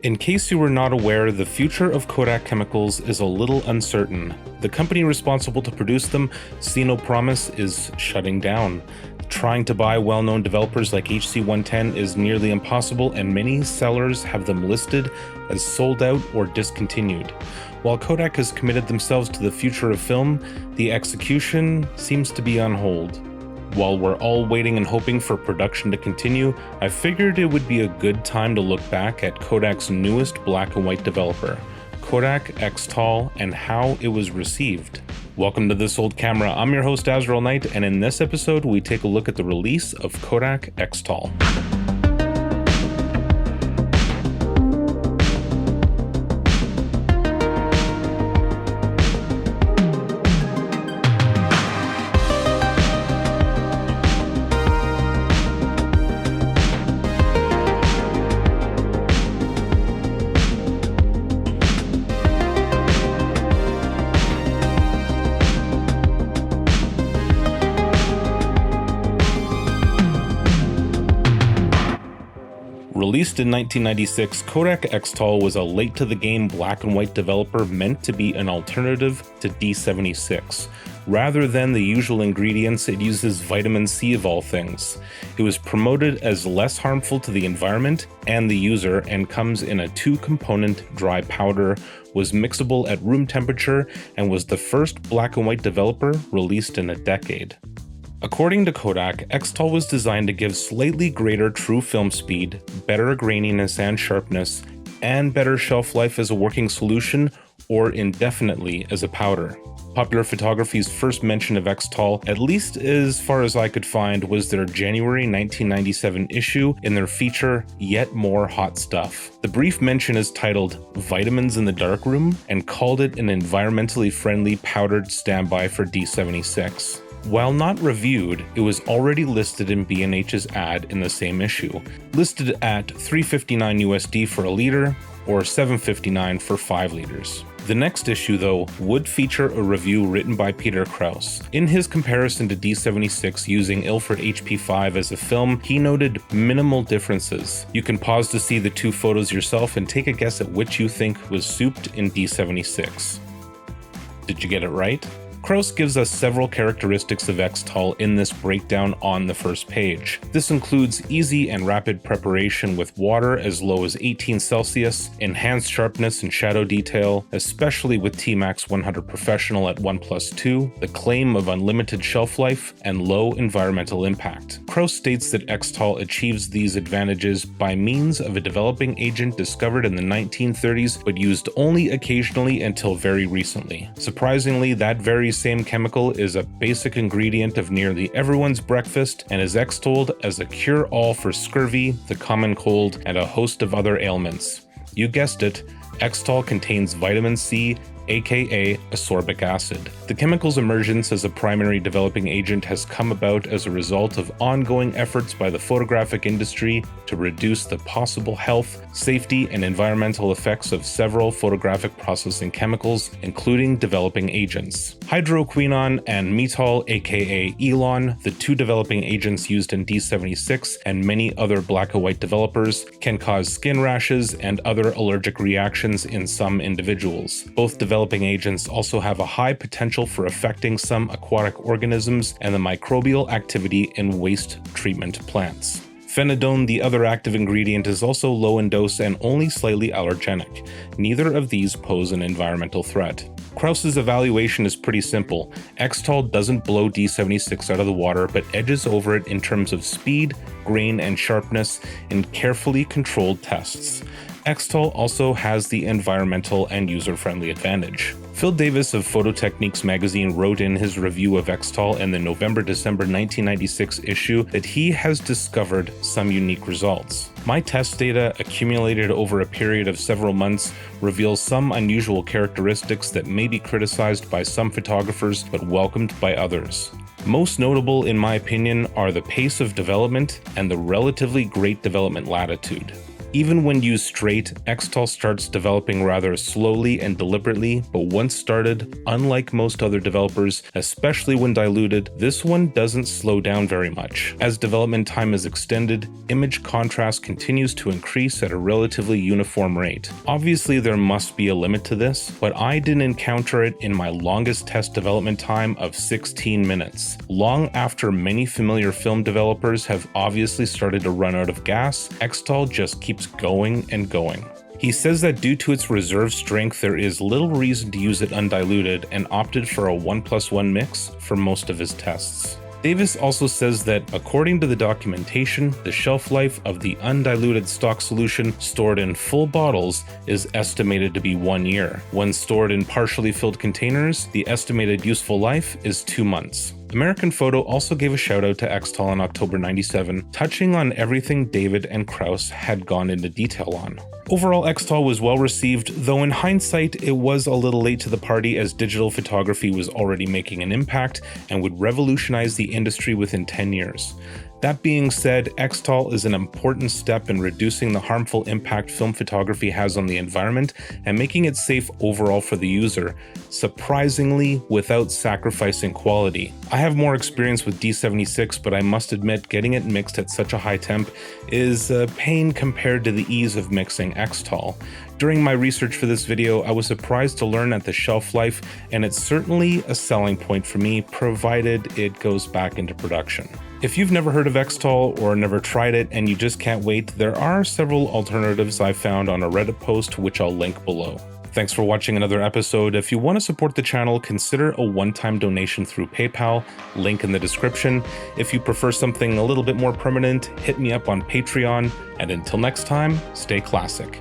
In case you were not aware, the future of Kodak chemicals is a little uncertain. The company responsible to produce them, see no promise, is shutting down. Trying to buy well-known developers like HC110 is nearly impossible, and many sellers have them listed as sold out or discontinued. While Kodak has committed themselves to the future of film, the execution seems to be on hold. While we're all waiting and hoping for production to continue, I figured it would be a good time to look back at Kodak's newest black and white developer, Kodak Xtol, and how it was received. Welcome to This Old Camera. I'm your host Azriel Knight, and in this episode we take a look at the release of Kodak Xtol. Released in 1996, Kodak Xtol was a late-to-the-game black and white developer meant to be an alternative to D76. Rather than the usual ingredients, it uses vitamin C of all things. It was promoted as less harmful to the environment and the user, and comes in a two-component dry powder, was mixable at room temperature, and was the first black and white developer released in a decade. According to Kodak, Xtol was designed to give slightly greater true film speed, better graininess and sharpness, and better shelf life as a working solution or indefinitely as a powder. Popular Photography's first mention of Xtol, at least as far as I could find, was their January 1997 issue in their feature, Yet More Hot Stuff. The brief mention is titled Vitamins in the Darkroom and called it an environmentally friendly powdered standby for D76. While not reviewed, it was already listed in B&H's ad in the same issue, listed at $359 USD for a liter or $759 for 5 liters. The next issue, though, would feature a review written by Peter Krause. In his comparison to D76 using Ilford HP5 as a film, he noted minimal differences. You can pause to see the two photos yourself and take a guess at which you think was souped in D76. Did you get it right? Krause gives us several characteristics of Xtol in this breakdown on the first page. This includes easy and rapid preparation with water as low as 18 Celsius, enhanced sharpness and shadow detail, especially with T-Max 100 Professional at 1+2, the claim of unlimited shelf life, and low environmental impact. Krause states that Xtol achieves these advantages by means of a developing agent discovered in the 1930s but used only occasionally until very recently. Surprisingly, that very same chemical is a basic ingredient of nearly everyone's breakfast and is extolled as a cure-all for scurvy, the common cold, and a host of other ailments. You guessed it, Xtol contains vitamin C, aka ascorbic acid. The chemical's emergence as a primary developing agent has come about as a result of ongoing efforts by the photographic industry to reduce the possible health, safety, and environmental effects of several photographic processing chemicals, including developing agents. Hydroquinone and metol, aka Elon, the two developing agents used in D76 and many other black and white developers, can cause skin rashes and other allergic reactions in some individuals. Both developing agents also have a high potential for affecting some aquatic organisms and the microbial activity in waste treatment plants. Phenidone, the other active ingredient, is also low in dose and only slightly allergenic. Neither of these pose an environmental threat. Krause's evaluation is pretty simple. Xtol doesn't blow D76 out of the water, but edges over it in terms of speed, grain, and sharpness in carefully controlled tests. Xtol also has the environmental and user-friendly advantage. Phil Davis of Phototechniques magazine wrote in his review of Xtol in the November-December 1996 issue that he has discovered some unique results. My test data, accumulated over a period of several months, reveals some unusual characteristics that may be criticized by some photographers but welcomed by others. Most notable, in my opinion, are the pace of development and the relatively great development latitude. Even when used straight, Xtol starts developing rather slowly and deliberately, but once started, unlike most other developers, especially when diluted, this one doesn't slow down very much. As development time is extended, image contrast continues to increase at a relatively uniform rate. Obviously, there must be a limit to this, but I didn't encounter it in my longest test development time of 16 minutes. Long after many familiar film developers have obviously started to run out of gas, Xtol just keeps going and going. He says that due to its reserve strength, there is little reason to use it undiluted and opted for a 1+1 mix for most of his tests. Davis also says that, according to the documentation, the shelf life of the undiluted stock solution stored in full bottles is estimated to be 1 year. When stored in partially filled containers, the estimated useful life is 2 months. American Photo also gave a shout out to Xtol in October '97, touching on everything David and Krause had gone into detail on. Overall, Xtol was well received, though in hindsight it was a little late to the party as digital photography was already making an impact and would revolutionize the industry within 10 years. That being said, Xtol is an important step in reducing the harmful impact film photography has on the environment and making it safe overall for the user, surprisingly without sacrificing quality. I have more experience with D76, but I must admit getting it mixed at such a high temp is a pain compared to the ease of mixing Xtol. During my research for this video, I was surprised to learn at the shelf life, and it's certainly a selling point for me, provided it goes back into production. If you've never heard of Xtol or never tried it and you just can't wait, there are several alternatives I found on a Reddit post which I'll link below. Thanks for watching another episode. If you want to support the channel, consider a one-time donation through PayPal, link in the description. If you prefer something a little bit more permanent, hit me up on Patreon, and until next time, stay classic.